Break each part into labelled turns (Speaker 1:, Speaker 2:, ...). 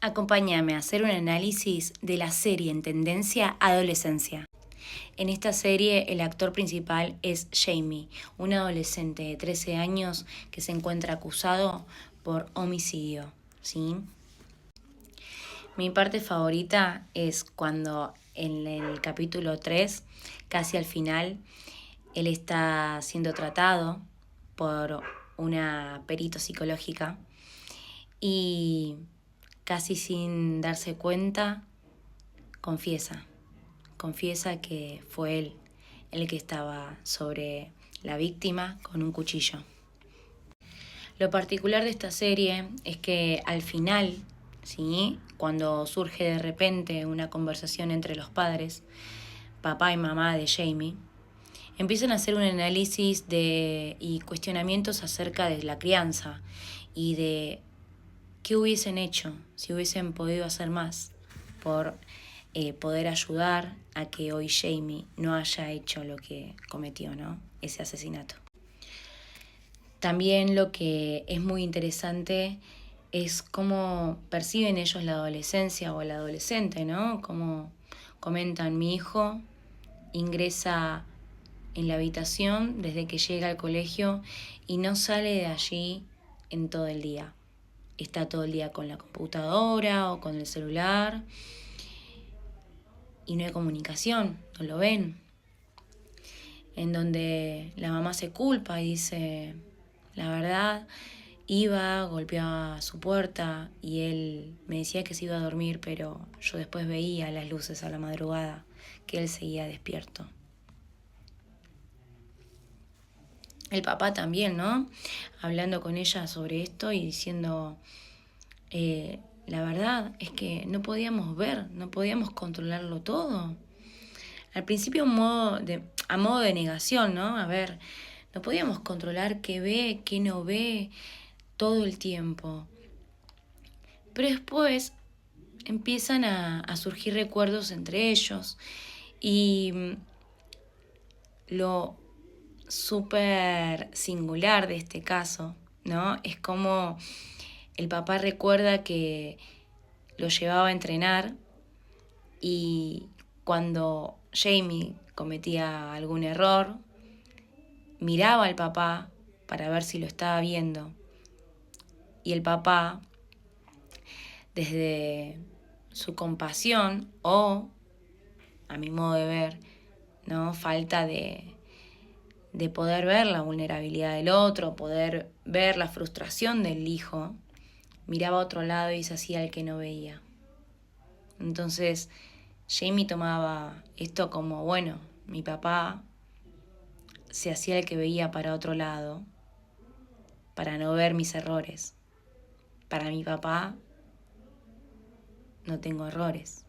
Speaker 1: Acompáñame a hacer un análisis de la serie en tendencia adolescencia. En esta serie el actor principal es Jamie, un adolescente de 13 años que se encuentra acusado por homicidio, ¿sí? Mi parte favorita es cuando en el capítulo 3, casi al final, él está siendo tratado por una perito psicológica y casi sin darse cuenta confiesa que fue él el que estaba sobre la víctima con un cuchillo. Lo particular de esta serie es que al final, ¿sí?, cuando surge de repente una conversación entre los padres, papá y mamá de Jamie, empiezan a hacer un análisis y cuestionamientos acerca de la crianza y de qué hubiesen hecho si hubiesen podido hacer más por poder ayudar a que hoy Jamie no haya hecho lo que cometió, ¿no? Ese asesinato. También lo que es muy interesante es cómo perciben ellos la adolescencia o el adolescente, ¿no? Como comentan, mi hijo ingresa en la habitación desde que llega al colegio y no sale de allí en todo el día. Está todo el día con la computadora o con el celular y no hay comunicación, no lo ven. En donde la mamá se culpa y dice, la verdad, iba, golpeaba su puerta y él me decía que se iba a dormir, pero yo después veía las luces a la madrugada, que él seguía despierto. El papá también, ¿no? Hablando con ella sobre esto y diciendo, la verdad es que no podíamos ver, no podíamos controlarlo todo. Al principio a modo de negación, ¿no? A ver, no podíamos controlar qué ve, qué no ve todo el tiempo. Pero después empiezan a surgir recuerdos entre ellos y lo súper singular de este caso, ¿no? Es como el papá recuerda que lo llevaba a entrenar y cuando Jamie cometía algún error, miraba al papá para ver si lo estaba viendo. Y el papá, desde su compasión o, a mi modo de ver, ¿no?, falta de poder ver la vulnerabilidad del otro, poder ver la frustración del hijo, miraba a otro lado y se hacía el que no veía. Entonces, Jamie tomaba esto como, bueno, mi papá se hacía el que veía para otro lado, para no ver mis errores. Para mi papá no tengo errores.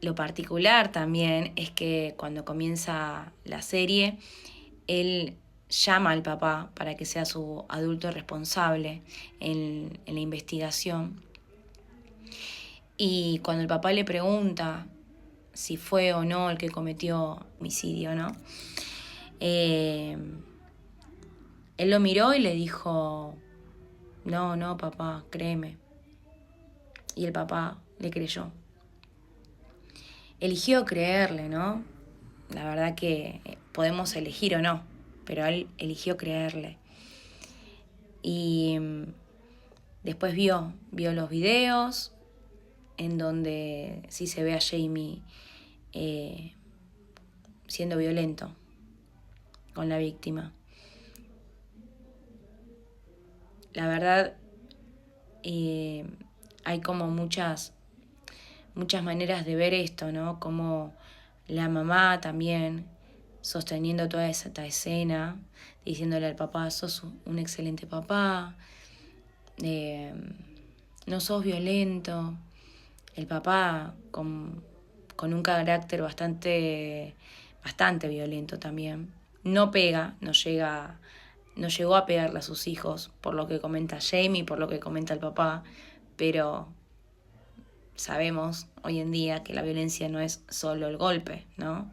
Speaker 1: Lo particular también es que cuando comienza la serie, él llama al papá para que sea su adulto responsable en la investigación. Y cuando el papá le pregunta si fue o no el que cometió homicidio, ¿no? Él lo miró y le dijo, no, papá, créeme. Y el papá le creyó. Eligió creerle, ¿no? La verdad que podemos elegir o no, pero él eligió creerle. Y después vio los videos en donde sí se ve a Jamie siendo violento con la víctima. La verdad, hay como muchas maneras de ver esto, ¿no? Como la mamá también sosteniendo toda esta escena, diciéndole al papá, sos un excelente papá, no sos violento. El papá con un carácter bastante violento también. No pega, no llegó a pegarle a sus hijos, por lo que comenta Jamie, por lo que comenta el papá, pero sabemos hoy en día que la violencia no es solo el golpe, ¿no?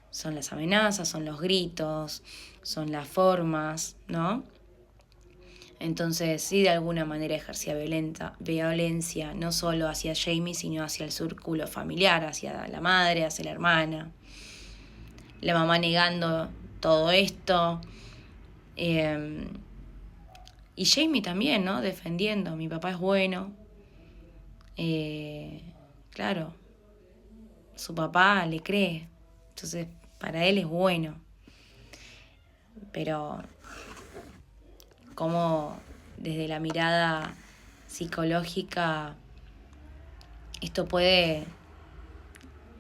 Speaker 1: Son las amenazas, son los gritos, son las formas, ¿no? Entonces sí, de alguna manera ejercía violencia, no solo hacia Jamie, sino hacia el círculo familiar, hacia la madre, hacia la hermana. La mamá negando todo esto. Y Jamie también, ¿no? Defendiendo, mi papá es bueno. Claro, su papá le cree, entonces para él es bueno. Pero como desde la mirada psicológica esto puede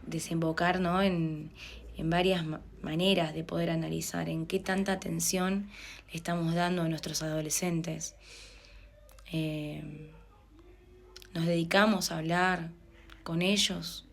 Speaker 1: desembocar, ¿no? en varias maneras de poder analizar en qué tanta atención le estamos dando a nuestros adolescentes. Nos dedicamos a hablar con ellos,